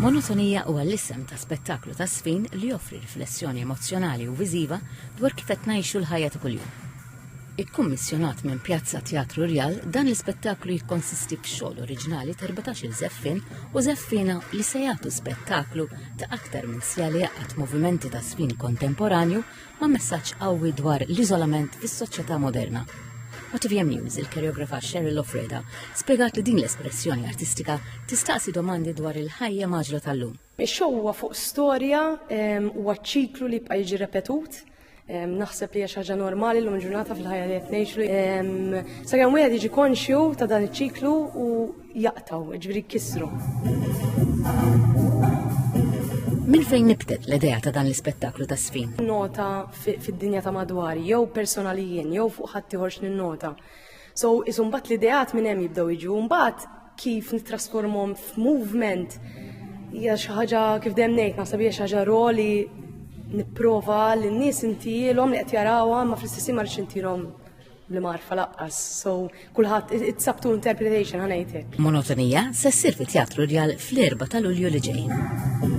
Monotonija huwa l-isem ta' spettaklu ta' sfin li joffri riflessjoni emozjonali u viżiva dwar kif qed ngħixu l-ħajja ta' kuljum. Ikkummissjonat minn Pjazza Teatru Rjal, dan l-ispettaklu jikkonsisti f'xogħol oriġinali ta' 14-il żeffin u żeffina li se jagħtu spettaklu ta' aktar minn sija li jaqgħad movimenti ta' sfin kontemporanju ma' messaġġ qawwi dwar l-iżolament fis-soċjetà moderna. OTVM News, il-koreografa Cheryl Lofreda, spjegat li din l-espressjoni artistika tistaqsi domandi dwar il-ħajja maġla tal-lum. Ix-show huwa fuq storja, huwa ċiklu li bqa' jiġi repetut. Naħseb li hija xi ħaġa normali l-lum ġurnata fil-ħajja li qed ngħixu. Sakemm wieħed jiġi konxju ta' dan iċ-ċiklu u jaqtaw, ġifieri jkissru. Min fejn nibtet l-idea ta' dan l-ispettaklu ta' sfin? Nota fid-dinja ta' madwari, jew personalijien, jew fuq ħadd ieħor x'ninnota. So isu mbagħad l-ideat minn hemm jibdew jiġu, mbagħad kif nittrasformhom f'movement hija xi ħaġa kif dejjem ngħid naħseb hija xi ħaġa roli nipprova lin-nies intilhom li qed jarawha ma fl-istess ma rridx intilhom li marfa laqqas. So kulħadd it's up to interpretation ħanejtek. Monotonija se ssir fit-Teatru Rjal fl-4 ta' Lulju li ġej.